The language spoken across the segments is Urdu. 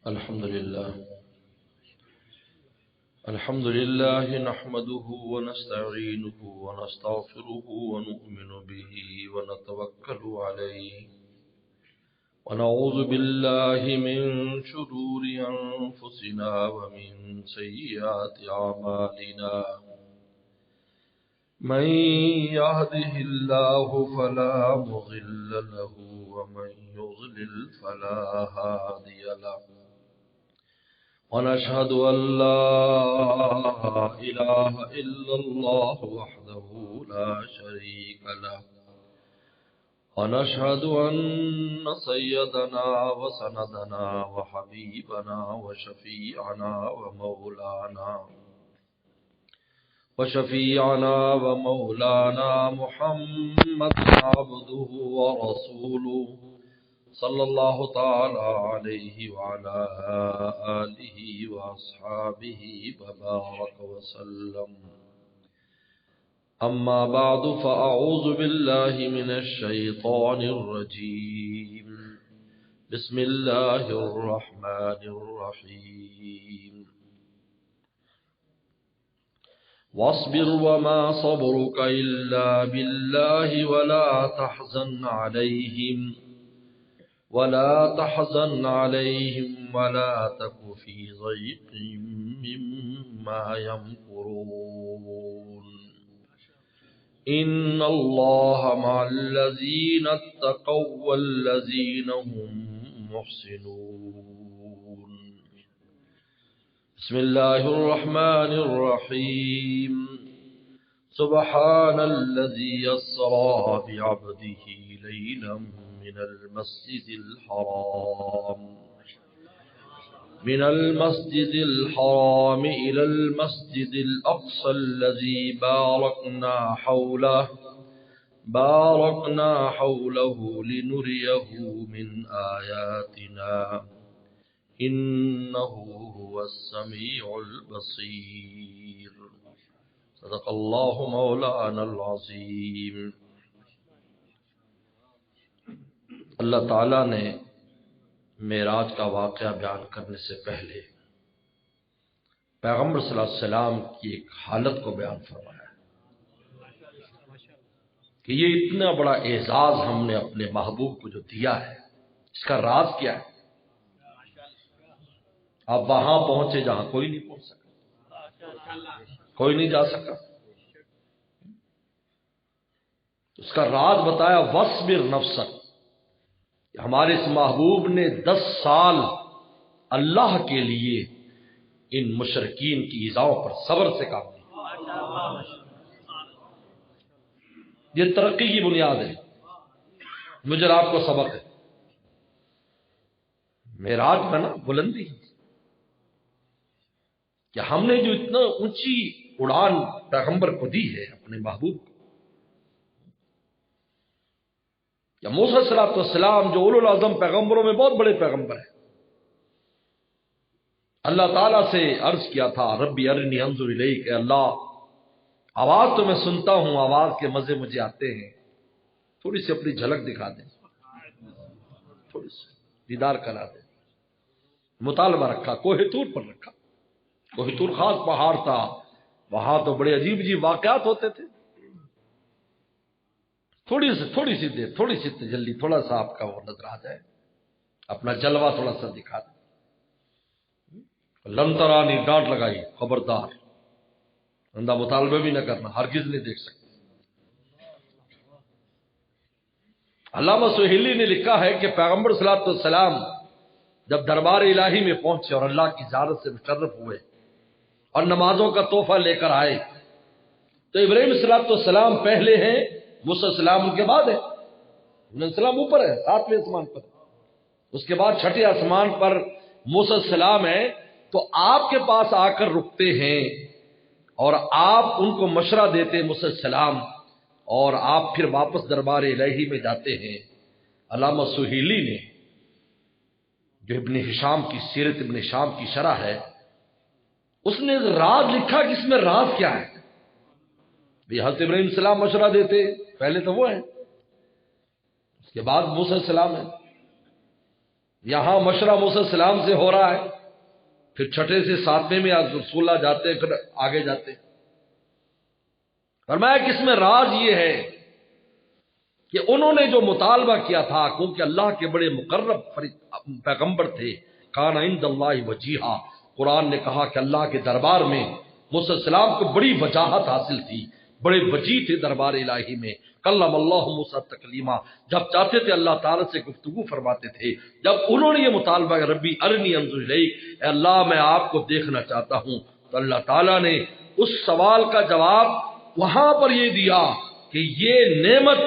الحمد لله نحمده ونستعينه ونستغفره ونؤمن به ونتوكل عليه ونعوذ بالله من شرور أنفسنا ومن سيئات أعمالنا من يهده الله فلا مضل له ومن يضلل فلا هادي له ونشهد أن لا إله إلا الله وحده لا شريك له ونشهد أن سيدنا وسندنا وحبيبنا وشفيعنا ومولانا محمد عبده ورسوله صلى الله تعالى عليه وعلى آله وأصحابه وبارك وسلم. أما بعد فأعوذ بالله من الشيطان الرجيم. بسم الله الرحمن الرحيم. واصبر وما صبرك إلا بالله ولا تحزن عليهم ولا تك في ضيق مما يمكرون. إن الله مع الذين اتقوا والذين هم محسنون. بسم الله الرحمن الرحيم. سبحان الذي يسرى بعبده ليلا من المسجد الحرام إلى المسجد الأقصى الذي باركنا حوله لنريه من آياتنا إنه هو السميع البصير. صدق الله مولانا العظيم. اللہ تعالیٰ نے معراج کا واقعہ بیان کرنے سے پہلے پیغمبر صلی اللہ علیہ وسلم کی ایک حالت کو بیان فرمایا کہ یہ اتنا بڑا اعزاز ہم نے اپنے محبوب کو جو دیا ہے، اس کا راز کیا ہے؟ آپ وہاں پہنچے جہاں کوئی نہیں پہنچ سکا، کوئی نہیں جا سکا. اس کا راز بتایا. وَاصْبِرْ نَفْسَكَ، ہمارے اس محبوب نے 10 سال اللہ کے لیے ان مشرکین کی ایذاؤں پر صبر سے کام کیا. یہ ترقی کی بنیاد ہے. مجھے آپ کو سبق ہے. معراج میں نا بلندی کہ ہم نے جو اتنا اونچی اڑان پیغمبر کو دی ہے اپنے محبوب کو، یا موسیٰ علیہ السلام جو اولو العظم پیغمبروں میں بہت بڑے پیغمبر ہیں، اللہ تعالیٰ سے عرض کیا تھا ربی ارنی انظر الیک، کہ اللہ آواز تو میں سنتا ہوں، آواز کے مزے مجھے آتے ہیں، تھوڑی سی اپنی جھلک دکھا دیں، تھوڑی سی دیدار کرا دیں. مطالبہ رکھا، کوہ طور پر رکھا. کوہ طور خاص پہاڑ تھا، وہاں تو بڑے عجیب عجیب واقعات ہوتے تھے. تھوڑی سی دیر، تھوڑی سی تجلی، تھوڑا سا آپ کا وہ نظر آ جائے، اپنا جلوہ تھوڑا سا دکھا دیں. لن ترانی ڈانٹ لگائی، خبردار، اندھا مطالبہ بھی نہ کرنا، ہرگز نہیں دیکھ سکتے. علامہ سہیلی نے لکھا ہے کہ پیغمبر صلی اللہ علیہ وسلم جب دربار الہی میں پہنچے اور اللہ کی زیارت سے مشرف ہوئے اور نمازوں کا تحفہ لے کر آئے، تو ابراہیم صلی اللہ علیہ وسلم پہلے ہیں، موسیٰ علیہ السلام ان کے بعد ہے. ابراہیم علیہ السلام اوپر ہے، 7ویں آسمان پر. اس کے بعد 6ٹھے آسمان پر موسیٰ علیہ السلام ہے. تو آپ کے پاس آ کر رکتے ہیں اور آپ ان کو مشورہ دیتے موسیٰ علیہ السلام، اور آپ پھر واپس دربار الہی میں جاتے ہیں. علامہ سہیلی نے جو ابن ہشام کی سیرت ابن ہشام کی شرح ہے، اس نے راز لکھا کہ اس میں راز کیا ہے. حضرت ابراہیم السلام مشورہ دیتے، پہلے تو وہ ہیں، اس کے بعد موسیٰ علیہ السلام ہے. یہاں مشورہ موسیٰ علیہ السلام سے ہو رہا ہے، پھر چھٹے سے ساتویں میں رسول اللہ جاتے ہیں، پھر آگے جاتے ہیں۔ فرمایا کہ اس میں راز یہ ہے کہ انہوں نے جو مطالبہ کیا تھا، کیونکہ اللہ کے بڑے مقرب پیغمبر تھے، کان عند اللہ وجیہا، قرآن نے کہا کہ اللہ کے دربار میں موسیٰ علیہ السلام کو بڑی وجاہت حاصل تھی، بڑے وجیح تھے دربار الہی میں۔ کلم اللہ موسیٰ تکلیما، جب چاہتے تھے اللہ تعالیٰ سے گفتگو فرماتے تھے۔ جب انہوں نے یہ مطالبہ کہ ربی ارنی انظر الیک، اے اللہ میں آپ کو دیکھنا چاہتا ہوں، تو اللہ تعالیٰ نے اس سوال کا جواب وہاں پر یہ دیا کہ یہ نعمت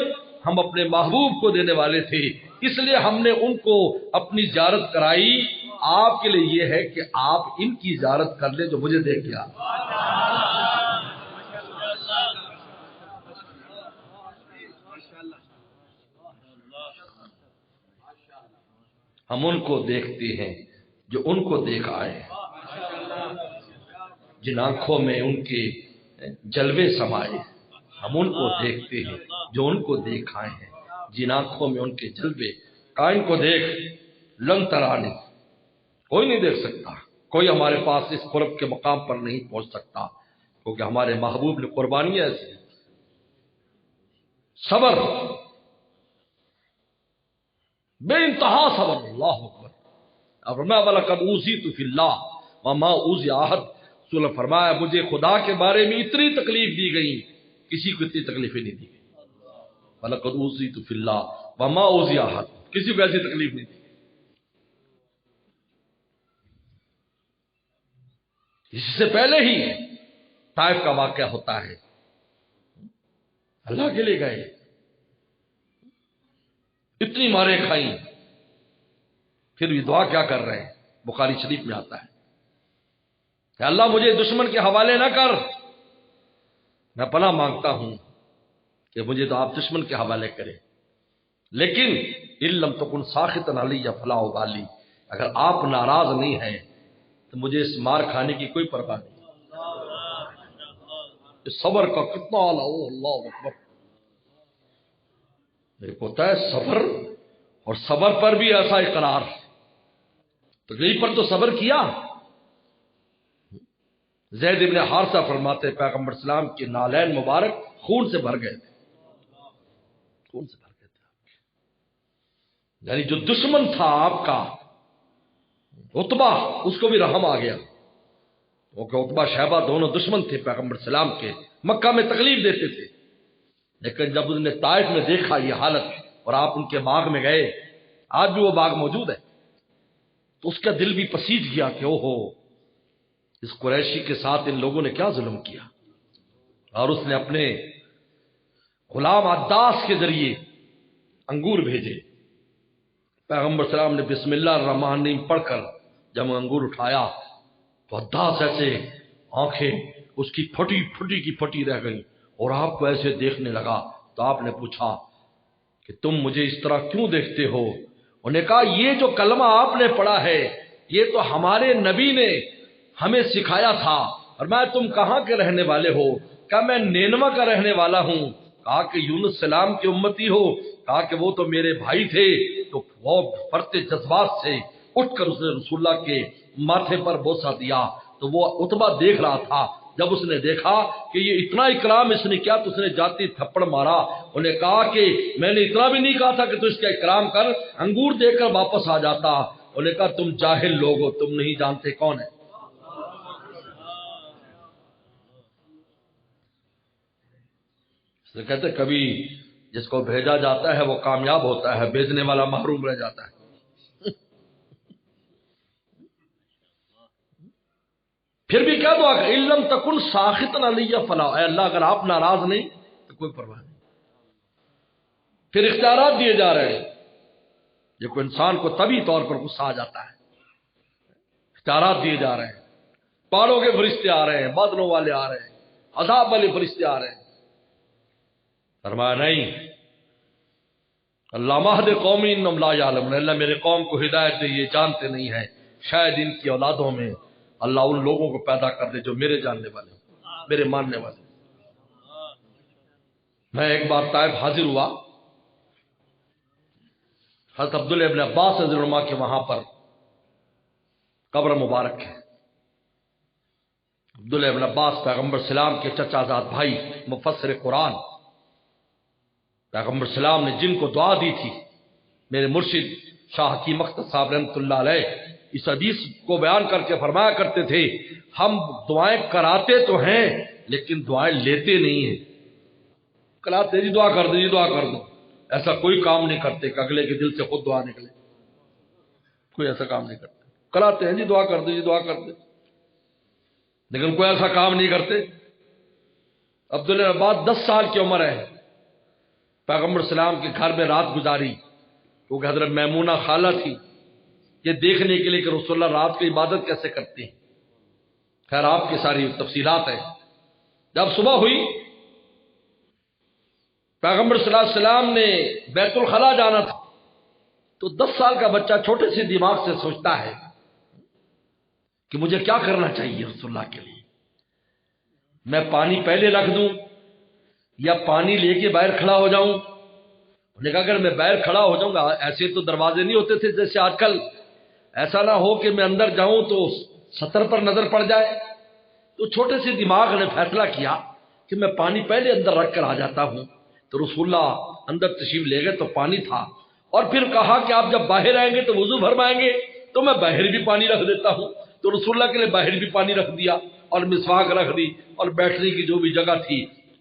ہم اپنے محبوب کو دینے والے تھے، اس لیے ہم نے ان کو اپنی زیارت کرائی۔ آپ کے لیے یہ ہے کہ آپ ان کی زیارت کر لیں جو مجھے دیکھ گیا۔ ہم ان کو دیکھتے ہیں جو ان کو دیکھ آئے ہیں، جن آنکھوں میں ان کے جلوے سمائے، ہم ان کو دیکھتے ہیں جو ان کو دیکھ آئے ہیں، جن آنکھوں میں ان کے جلوے۔ کائن کو دیکھ، لن ترانی، کوئی نہیں دیکھ سکتا، کوئی ہمارے پاس اس قرب کے مقام پر نہیں پہنچ سکتا، کیونکہ ہمارے محبوب نے قربانی ایسی، صبر، بے انتہا صبر۔ اللہ اکبر۔ اب فرمایا وَلَقَدْ أُوذِيتُ فِي اللَّهِ وَمَا أُوذِيَ أَحَدٌ، رسول اللہ فرمایا مجھے خدا کے بارے میں اتنی تکلیف دی گئی، کسی کو اتنی تکلیفیں نہیں دی گئی۔ وَلَقَدْ أُوذِيتُ فِي اللَّهِ وَمَا أُوذِيَ أَحَدٌ، کسی کو ایسی تکلیف نہیں دی گئی۔ اس سے پہلے ہی طائف کا واقعہ ہوتا ہے، اللہ کے لیے گئے، اتنی مارے کھائیں، پھر بھی دعا کیا کر رہے ہیں، بخاری شریف میں آتا ہے کہ اللہ مجھے دشمن کے حوالے نہ کر، میں پناہ مانگتا ہوں کہ مجھے تو آپ دشمن کے حوالے کریں، لیکن ان لم تکن ساخطا علی فلا ابالی، اگر آپ ناراض نہیں ہیں تو مجھے اس مار کھانے کی کوئی پرواہ نہیں۔ اس صبر کا کتنا اعلیٰ، اللہ اکبر۔ ایک ہوتا ہے صبر، اور صبر پر بھی ایسا اقرار، تکلیف پر تو صبر کیا۔ زید ابن حارثہ فرماتے پیغمبر اسلام کے نالین مبارک خون سے بھر گئے تھے، خون سے بھر گئے تھے، یعنی جو دشمن تھا آپ کا عتبہ، اس کو بھی رحم آ گیا، کیونکہ عتبہ شیبہ دونوں دشمن تھے پیغمبر اسلام کے، مکہ میں تکلیف دیتے تھے، لیکن جب اس نے طائف میں دیکھا یہ حالت اور آپ ان کے باغ میں گئے، آج بھی وہ باغ موجود ہے، تو اس کا دل بھی پسیج گیا کہ اوہو اس قریشی کے ساتھ ان لوگوں نے کیا ظلم کیا، اور اس نے اپنے غلام عداس کے ذریعے انگور بھیجے۔ پیغمبر السلام نے بسم اللہ الرحمن الرحیم پڑھ کر جب انگور اٹھایا تو عداس ایسے آنکھیں اس کی پھٹی کی پھٹی رہ گئی، اور آپ کو ایسے دیکھنے لگا، تو آپ نے پوچھا کہ تم مجھے اس طرح کیوں دیکھتے ہو؟ انہوں نے کہا یہ جو کلمہ آپ نے پڑھا ہے یہ تو ہمارے نبی نے ہمیں سکھایا تھا، اور میں تم کہاں کے رہنے والے ہو؟ کہا میں نینوا کا رہنے والا ہوں۔ کہا کہ یونس سلام کی امتی ہو؟ کہا کہ وہ تو میرے بھائی تھے۔ تو وہ فرتے جذبات سے اٹھ کر اس نے رسول اللہ کے ماتھے پر بوسہ دیا، تو وہ عتبہ دیکھ رہا تھا، جب اس نے دیکھا کہ یہ اتنا اکرام اس نے کیا تو اس نے جاتی تھپڑ مارا۔ انہوں نے کہا کہ میں نے اتنا بھی نہیں کہا تھا کہ تو اس کا اکرام کر، انگور دے کر واپس آ جاتا۔ انہوں نے کہا تم جاہل لوگ ہو، تم نہیں جانتے کون ہے۔ اس نے کہتے کبھی جس کو بھیجا جاتا ہے وہ کامیاب ہوتا ہے، بھیجنے والا محروم رہ جاتا ہے۔ پھر بھی کیا دعا کہ علم تکن ساخطا علی فلا، اے اللہ اگر آپ ناراض نہیں تو کوئی پرواہ نہیں۔ پھر اختیارات دیے جا رہے ہیں، یہ کوئی انسان کو طبی طور پر غصہ آ جاتا ہے، اختیارات دیے جا رہے ہیں، پہاڑوں کے فرشتے آ رہے ہیں، بادلوں والے آ رہے ہیں، عذاب والے فرشتے آ رہے ہیں۔ فرمایا نہیں، اللہ مہد قومی انہم لا یعلمون، اللہ میرے قوم کو ہدایت دے، یہ جانتے نہیں ہیں، شاید ان کی اولادوں میں اللہ ان لوگوں کو پیدا کر دے جو میرے جاننے والے ہیں، میرے ماننے والے ہیں۔ میں ایک بار طائف حاضر ہوا، حضرت عبداللہ ابن عباس رضی اللہ عنہ کے وہاں پر قبر مبارک ہے۔ عبداللہ ابن عباس پیغمبر سلام کے چچا زاد بھائی، مفسر قرآن، پیغمبر سلام نے جن کو دعا دی تھی، میرے مرشد شاہ حکیم اختر صاحب رحمۃ اللہ علیہ اس حدیث کو بیان کر کے فرمایا کرتے تھے، ہم دعائیں کراتے تو ہیں لیکن دعائیں لیتے نہیں ہیں۔ کراتے جی دعا کر دو، جی دعا کر دو، ایسا کوئی کام نہیں کرتے کہ اگلے کے دل سے خود دعا نکلے، کوئی ایسا کام نہیں کرتے۔ کراتے ہیں جی دعا کر دو، جی دعا کر دو، لیکن کوئی ایسا کام نہیں کرتے۔ عبداللہ عباس 10 سال کی عمر ہے، پیغمبر سلام کے گھر میں رات گزاری، کیونکہ حضرت میمونہ خالہ تھی، یہ دیکھنے کے لیے کہ رسول اللہ رات کو عبادت کیسے کرتے ہیں۔ خیر آپ کی ساری تفصیلات ہیں۔ جب صبح ہوئی، پیغمبر صلی اللہ علیہ وسلم نے بیت الخلا جانا تھا، تو 10 سال کا بچہ چھوٹے سے دماغ سے سوچتا ہے کہ مجھے کیا کرنا چاہیے رسول اللہ کے لیے، میں پانی پہلے رکھ دوں یا پانی لے کے باہر کھڑا ہو جاؤں؟ انہوں نے کہا اگر میں باہر کھڑا ہو جاؤں گا، ایسے تو دروازے نہیں ہوتے تھے جیسے آج کل، ایسا نہ ہو کہ میں اندر جاؤں تو سطر پر نظر پڑ جائے، تو چھوٹے سے دماغ نے فیصلہ کیا کہ میں پانی پہلے اندر رکھ کر آ جاتا ہوں۔ تو رسول اللہ اندر تشریف لے گئے تو پانی تھا، اور پھر کہا کہ آپ جب باہر آئیں گے تو وضو فرمائیں گے تو میں باہر بھی پانی رکھ دیتا ہوں۔ تو رسول اللہ کے لیے باہر بھی پانی رکھ دیا، اور مسواک رکھ دی، اور بیٹھنے کی جو بھی جگہ تھی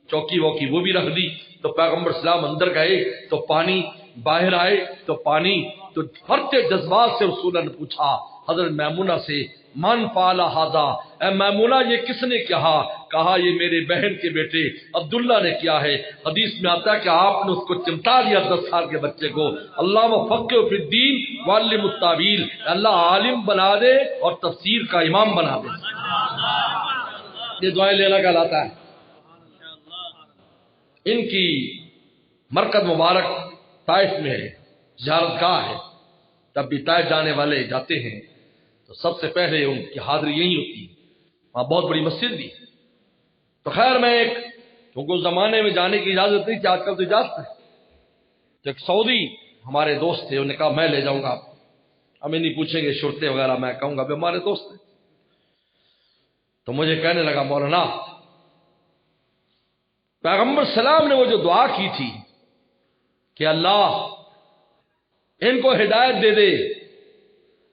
چوکی ووکی وہ بھی رکھ دی۔ تو پیغمبر اسلام اندر گئے تو پانی، باہر آئے تو پانی، تو بھرتے جذبات سے رسول اللہ نے پوچھا حضرت میمونہ سے، من فعل ھذا، اے میمونہ یہ کس نے کہا یہ میرے بہن کے بیٹے عبداللہ نے کیا ہے۔ حدیث میں آتا ہے کہ آپ نے اس کو چمٹا دیا 10 سال کے بچے کو، اللہ فقہ فی الدین وعلم التاویل، اللہ عالم بنا دے اور تفسیر کا امام بنا دے۔ یہ دعائیں لینا کہلاتا ہے۔ ان کی مرکز مبارک طائف میں ہے، زیارت گاہ ہے، تب بھی طائف جانے والے جاتے ہیں تو سب سے پہلے ان کی حاضری یہی ہوتی ہے، وہاں بہت بڑی مسجد بھی ہے۔ تو خیر میں کیونکہ اس زمانے میں جانے کی اجازت نہیں تھی، آج کل تو اجازت ہے، تو ایک سعودی ہمارے دوست تھے، انہوں نے کہا میں لے جاؤں گا، ہمیں نہیں پوچھیں گے شرطیں وغیرہ، میں کہوں گا بھی ہمارے دوست ہیں۔ تو مجھے کہنے لگا مولانا پیغمبر سلام نے وہ جو دعا کی تھی کہ اللہ ان کو ہدایت دے دے،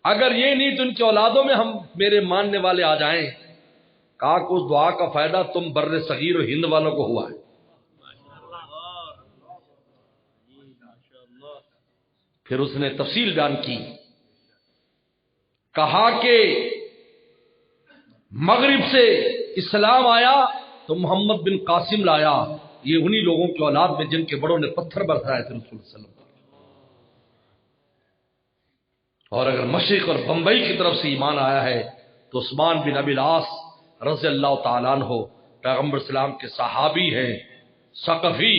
اگر یہ نہیں تو ان کی اولادوں میں ہم میرے ماننے والے آ جائیں، کہا کہ اس دعا کا فائدہ تم بر صغیر و ہند والوں کو ہوا ہے۔ پھر اس نے تفصیل بیان کی، کہا کہ مغرب سے اسلام آیا تو محمد بن قاسم لایا، یہ انہی لوگوں کی اولاد میں جن کے بڑوں نے پتھر برسائے تھے رسول صلی اللہ علیہ وسلم۔ اور اگر مشرق اور بمبئی کی طرف سے ایمان آیا ہے تو عثمان بن ابی العاص رضی اللہ تعالیٰ عنہ پیغمبر اسلام کے صحابی ہیں، ثقفی،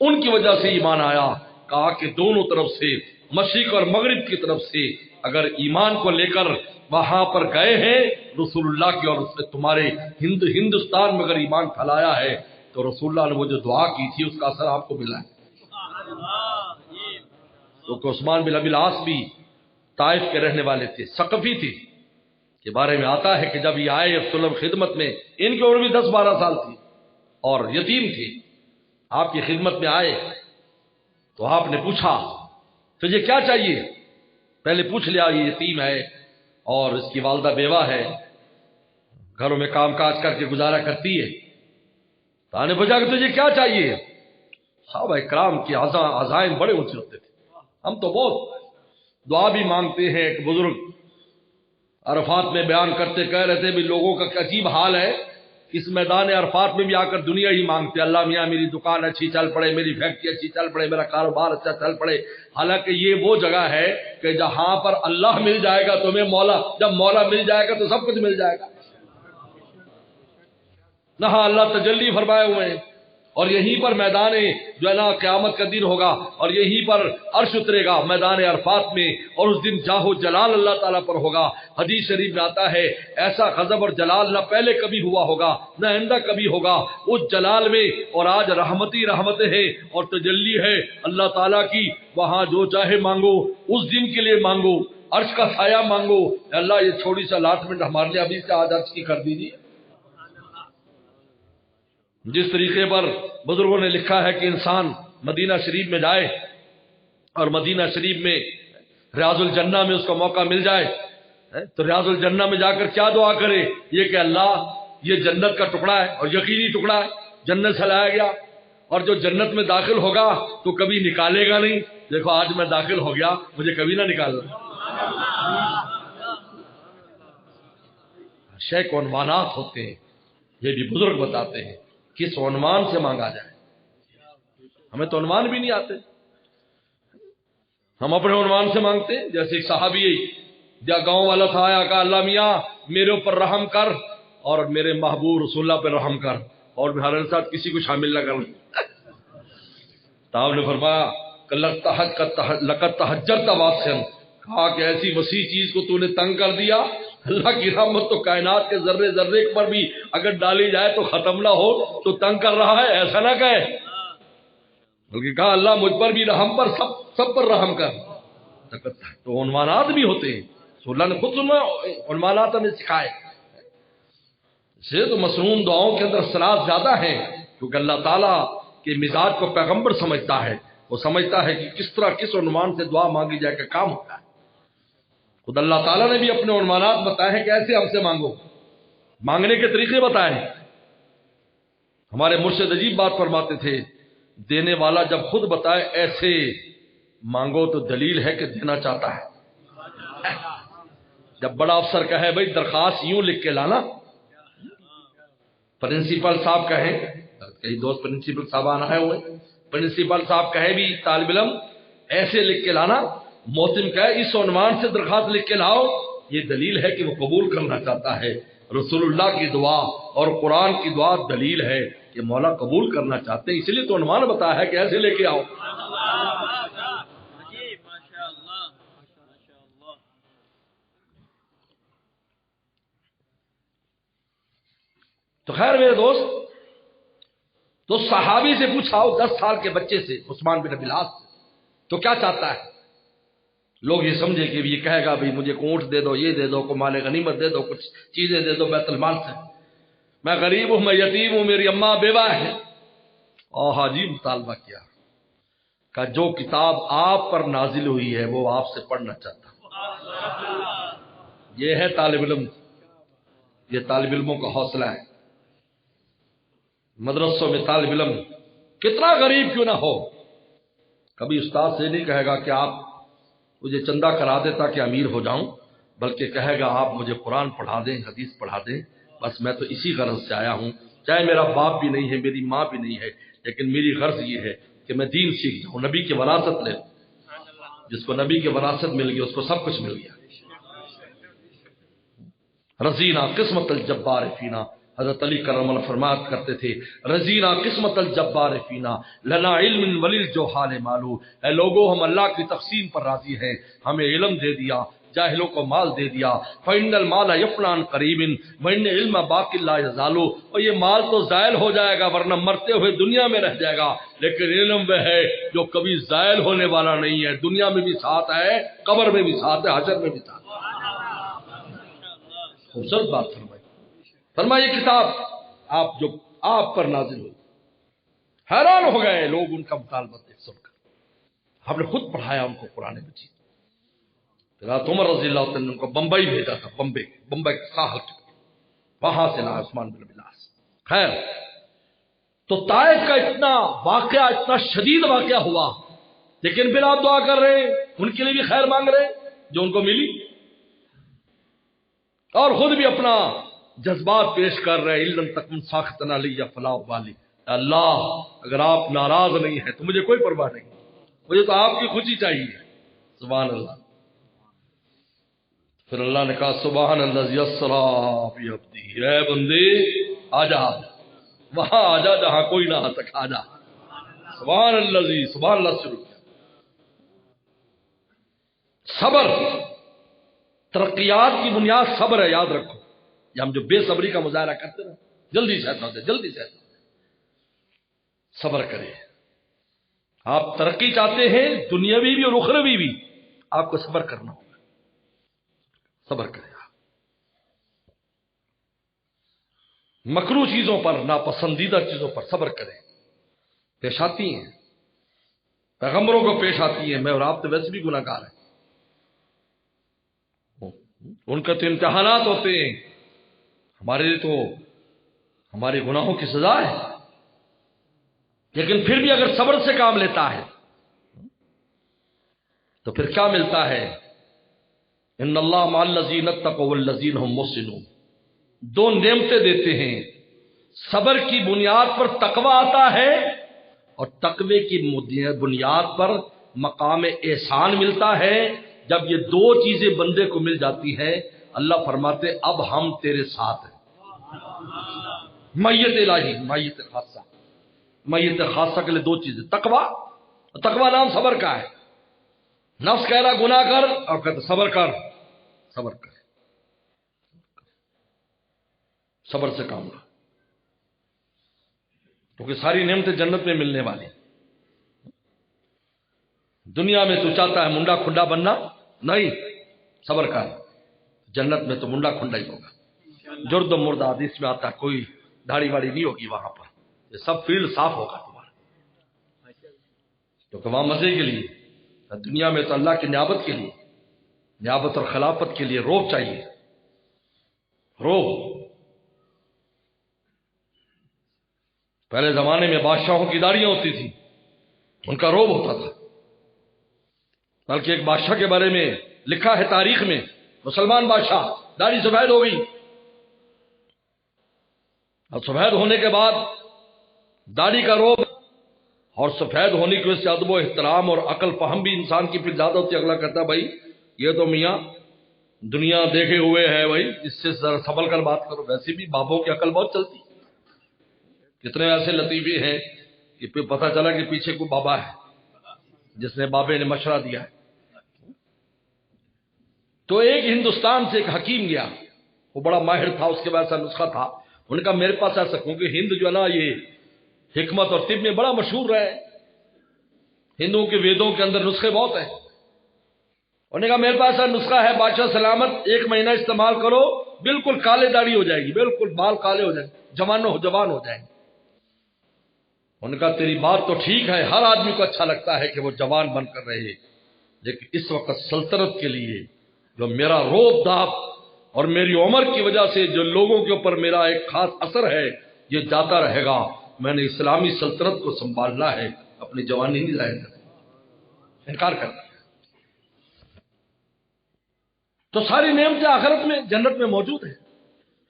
ان کی وجہ سے ایمان آیا۔ کہا کہ دونوں طرف سے، مشرق اور مغرب کی طرف سے اگر ایمان کو لے کر وہاں پر گئے ہیں رسول اللہ کی، اور اس میں تمہارے ہندوستان میں اگر ایمان پھیلایا ہے تو رسول اللہ نے وہ جو دعا کی تھی اس کا اثر آپ کو ملا ہے۔ کیونکہ عثمان بن ابی العاص بھی طائف کے رہنے والے تھے، ثقفی تھے، کے بارے میں آتا ہے کہ جب یہ آئے رسول اللہ خدمت میں، ان کی عمر بھی 10-12 سال تھی اور یتیم تھے، آپ کی خدمت میں آئے تو آپ نے پوچھا تجھے کیا چاہیے؟ پہلے پوچھ لیا یہ یتیم ہے اور اس کی والدہ بیوہ ہے، گھروں میں کام کاج کر کے گزارا کرتی ہے۔ تو آپ نے پوچھا کہ تجھے کیا چاہیے؟ صحابہ کرام کی عزائم بڑے اونچے ہوتے تھے، ہم تو بہت دعا بھی مانگتے ہیں۔ ایک بزرگ عرفات میں بیان کرتے کہہ رہے تھے بھی لوگوں کا عجیب حال ہے، اس میدان عرفات میں بھی آ کر دنیا ہی مانگتے، اللہ میاں میری دکان اچھی چل پڑے، میری فیکٹری اچھی چل پڑے، میرا کاروبار اچھا چل پڑے۔ حالانکہ یہ وہ جگہ ہے کہ جہاں پر اللہ مل جائے گا تمہیں مولا، جب مولا مل جائے گا تو سب کچھ مل جائے گا۔ نہ اللہ تجلی فرمائے ہوئے ہیں، اور یہیں پر میدان جو ہے نا قیامت کا دن ہوگا، اور یہیں پر عرش اترے گا میدان عرفات میں، اور اس دن جاہ و جلال اللہ تعالیٰ پر ہوگا۔ حدیث شریف میں آتا ہے ایسا غضب اور جلال نہ پہلے کبھی ہوا ہوگا نہ آئندہ کبھی ہوگا اس جلال میں، اور آج رحمتی رحمت ہے اور تجلی ہے اللہ تعالیٰ کی، وہاں جو چاہے مانگو، اس دن کے لیے مانگو، عرش کا سایہ مانگو۔ اللہ یہ چھوٹی سا allotment ہمارے لیے ابھی سے آج عرش کی کر دیجیے۔ جس طریقے پر بزرگوں نے لکھا ہے کہ انسان مدینہ شریف میں جائے اور مدینہ شریف میں ریاض الجنہ میں اس کو موقع مل جائے تو ریاض الجنہ میں جا کر کیا دعا کرے؟ یہ کہ اللہ یہ جنت کا ٹکڑا ہے اور یقینی ٹکڑا ہے، جنت سے لایا گیا، اور جو جنت میں داخل ہوگا تو کبھی نکالے گا نہیں۔ دیکھو آج میں داخل ہو گیا، مجھے کبھی نہ نکالنا۔ شے کو عنوانات ہوتے ہیں، یہ بھی بزرگ بتاتے ہیں کس عنوان سے مانگا جائے۔ ہمیں تو عنوان بھی نہیں آتے، ہم اپنے عنوان سے مانگتے ہیں۔ جیسے ایک صحابی یا گاؤں والا تھا، آیا کہا اللہ میاں میرے اوپر رحم کر اور میرے محبوب رسول اللہ پہ رحم کر، اور ہمارے ساتھ کسی کو شامل نہ کرنا۔ تو آپ نے فرمایا لقد تہجرت واسعا، کہا کہ ایسی وسیع چیز کو تو نے تنگ کر دیا، اللہ کی رحمت تو کائنات کے ذرے ذرے پر بھی اگر ڈالی جائے تو ختم نہ ہو، تو تنگ کر رہا ہے، ایسا نہ کہے، بلکہ کہا اللہ مجھ پر بھی رحم پر سب پر رحم کر۔ تو عنوانات بھی ہوتے ہیں، اللہ نے خود عنوانات ہمیں سکھائے۔ اسے تو مسنون دعاؤں کے اندر اثرات زیادہ ہیں، کیونکہ اللہ تعالیٰ کے مزاج کو پیغمبر سمجھتا ہے، وہ سمجھتا ہے کہ کس طرح کس عنوان سے دعا مانگی جائے کہ کام ہوتا ہے۔ خود اللہ تعالیٰ نے بھی اپنے عنوانات بتائے ہیں کہ ایسے ہم سے مانگو، مانگنے کے طریقے بتائے ہیں۔ ہمارے مرشد عجیب بات فرماتے تھے، دینے والا جب خود بتائے ایسے مانگو تو دلیل ہے کہ دینا چاہتا ہے۔ جب بڑا افسر کہے بھائی درخواست یوں لکھ کے لانا، پرنسپل صاحب کہیں، کئی دوست پرنسپل صاحب آنا ہوئے، پرنسپل صاحب کہے بھی طالب علم ایسے لکھ کے لانا، محتم کہے اس عنوان سے درخواست لکھ کے لاؤ، یہ دلیل ہے کہ وہ قبول کرنا چاہتا ہے۔ رسول اللہ کی دعا اور قرآن کی دعا دلیل ہے کہ مولا قبول کرنا چاہتے ہیں، اس لیے تو عنوان بتایا ہے کہ ایسے لے کے آؤ۔ تو خیر میرے دوست، تو صحابی سے پوچھا 10 سال کے بچے سے، عثمان بن ابی العاص سے، تو کیا چاہتا ہے؟ لوگ یہ سمجھے کہ یہ کہے گا بھائی مجھے اونٹ دے دو، یہ دے دو، کو مال غنیمت دے دو، کچھ چیزیں دے دو بیت المال سے، میں غریب ہوں، میں یتیم ہوں، میری اماں بیوہ ہے۔ اور حاجی مطالبہ کیا کہ جو کتاب آپ پر نازل ہوئی ہے وہ آپ سے پڑھنا چاہتا ہوں۔ یہ ہے طالب علم، یہ طالب علموں کا حوصلہ ہے۔ مدرسوں میں طالب علم کتنا غریب کیوں نہ ہو، کبھی استاد سے نہیں کہے گا کہ آپ مجھے چندہ کرا دیں تاکہ امیر ہو جاؤں، بلکہ کہے گا آپ مجھے قرآن پڑھا دیں، حدیث پڑھا دیں، بس میں تو اسی غرض سے آیا ہوں، چاہے میرا باپ بھی نہیں ہے، میری ماں بھی نہیں ہے، لیکن میری غرض یہ ہے کہ میں دین سیکھ جاؤں، نبی کی وراثت لے لوں۔ جس کو نبی کی وراثت مل گئی اس کو سب کچھ مل گیا۔ رضینا قسمت الجبار فینا، حضرت علی کرم اللہ فرمایا کرتے تھے رضینا قسمت الجبار فینا لنا علم وللجہال مالو، اے لوگوں ہم اللہ کی تقسیم پر راضی ہیں، ہمیں علم دے دیا، جاہلوں کو مال دے دیا۔ فإن المال يفنى عن قریب وإن العلم باق لا يزال، اور یہ مال تو زائل ہو جائے گا ورنہ مرتے ہوئے دنیا میں رہ جائے گا، لیکن علم وہ ہے جو کبھی زائل ہونے والا نہیں ہے، دنیا میں بھی ساتھ ہے، قبر میں بھی ساتھ ہے، حشر میں بھی ساتھ ہے۔ خوبصورت بات فرمائی، فرمایا یہ کتاب آپ پر نازل ہوئی۔ حیران ہو گئے لوگ ان کا مطالبہ سن کر، ہم نے خود پڑھایا ان کو قرآن مجید۔ حضرت عمر رضی اللہ عنہ ان کو بمبئی بھیجا تھا، بمبئی کے ساحل، وہاں سے لا عثمان بن ابی العاص۔ خیر، تو طائف کا اتنا واقعہ، اتنا شدید واقعہ ہوا، لیکن پھر آپ دعا کر رہے ہیں، ان کے لیے بھی خیر مانگ رہے ہیں جو ان کو ملی، اور خود بھی اپنا جذبات پیش کر رہے ہیں۔ علم تکن ساختنا لیا فلاح والی، اللہ اگر آپ ناراض نہیں ہیں تو مجھے کوئی پرواہ نہیں، مجھے تو آپ کی خوشی چاہیے۔ سبحان اللہ۔ پھر اللہ نے کہا سبحان اللہ یسرا بعبدہ، اے بندے آجا، وہاں آ جا جہاں کوئی نہ آ سکا، جا۔ سبحان اللہ، سبحان اللہ شروع کیا۔ صبر ترقیات کی بنیاد صبر ہے، یاد رکھو۔ یہ ہم جو بے صبری کا مظاہرہ کرتے ہیں، جلدی سے جلدی سے صبر کرے۔ آپ ترقی چاہتے ہیں دنیاوی بھی اور اخروی بھی، آپ کو صبر کرنا ہوگا۔ صبر کرے آپ، مکروہ چیزوں پر، ناپسندیدہ چیزوں پر صبر کریں۔ پیش آتی ہیں، پیغمبروں کو پیش آتی ہیں، میں اور آپ تو ویسے بھی گناہ گار ہیں، ان کا تو امتحانات ہوتے ہیں، ہمارے لیے تو ہمارے گناہوں کی سزا ہے، لیکن پھر بھی اگر صبر سے کام لیتا ہے تو پھر کیا ملتا ہے؟ ان اللہ مع الذین اتقوا والذین هم محسنون، دو نعمتیں دیتے ہیں۔ صبر کی بنیاد پر تقوی آتا ہے، اور تقوی کی بنیاد پر مقام احسان ملتا ہے۔ جب یہ دو چیزیں بندے کو مل جاتی ہیں، اللہ فرماتے اب ہم تیرے ساتھ ہیں۔ میت الہی، میت خاصہ، میت خاصہ کے لیے دو چیزیں، تقوی، تقوی نام صبر کا ہے۔ نفس کہہ رہا گناہ کر، اور کہتا صبر کر، صبر کر، صبر سے کام لو، کیونکہ ساری نعمتیں جنت میں ملنے والی۔ دنیا میں تو چاہتا ہے منڈا کھنڈا بننا، نہیں، صبر کر، جنت میں تو منڈا کھنڈا ہی ہوگا۔ جرد و مردہ حدیث میں آتا ہے، کوئی داڑھی واڑی نہیں ہوگی وہاں پر، یہ سب فیلڈ صاف ہوگا تمہارا، کیونکہ وہاں مزے کے لیے، دنیا میں تو اللہ کی نیابت کے لیے، نیابت اور خلافت کے لیے روب چاہیے، روب۔ پہلے زمانے میں بادشاہوں کی داڑیاں ہوتی تھی، ان کا روب ہوتا تھا، بلکہ ایک بادشاہ کے بارے میں لکھا ہے تاریخ میں، مسلمان بادشاہ، داڑھی سفید ہو گئی، اور سفید ہونے کے بعد داڑھی کا روب اور سفید ہونے کی وجہ سے ادب و احترام اور عقل فہم بھی انسان کی پھر زیادہ ہوتی ہے۔ اگلا کہتا ہے بھائی یہ تو میاں دنیا دیکھے ہوئے ہے، بھائی اس سے ذرا سنبھل کر بات کرو۔ ویسے بھی بابوں کی عقل بہت چلتی، کتنے ایسے لطیفے ہیں کہ پھر پتہ چلا کہ پیچھے کوئی بابا ہے جس نے بابے نے مشورہ دیا ہے۔ تو ایک ہندوستان سے ایک حکیم گیا، وہ بڑا ماہر تھا، اس کے بعد ایسا نسخہ تھا، انہوں نے کہا میرے پاس ایسا، کیونکہ ہند جو ہے نا یہ حکمت اور طب میں بڑا مشہور ہے، ہندوؤں کے ویدوں کے اندر نسخے بہت ہیں۔ انہوں نے کہا میرے پاس ایسا نسخہ ہے، بادشاہ سلامت، 1 مہینہ استعمال کرو، بالکل کالے داڑھی ہو جائے گی، بالکل بال کالے ہو جائیں گے، جوان ہو جائیں گے۔ انہوں نے کہا تیری بات تو ٹھیک ہے، ہر آدمی کو اچھا لگتا ہے کہ وہ جوان بن کر رہے، لیکن اس وقت سلطنت کے لیے جو میرا روب داب اور میری عمر کی وجہ سے جو لوگوں کے اوپر میرا ایک خاص اثر ہے یہ جاتا رہے گا، میں نے اسلامی سلطنت کو سنبھالنا ہے، اپنی جوانی نہیں ضائع کرنا، انکار کرنا۔ تو ساری نعمتیں آخرت میں جنت میں موجود ہیں۔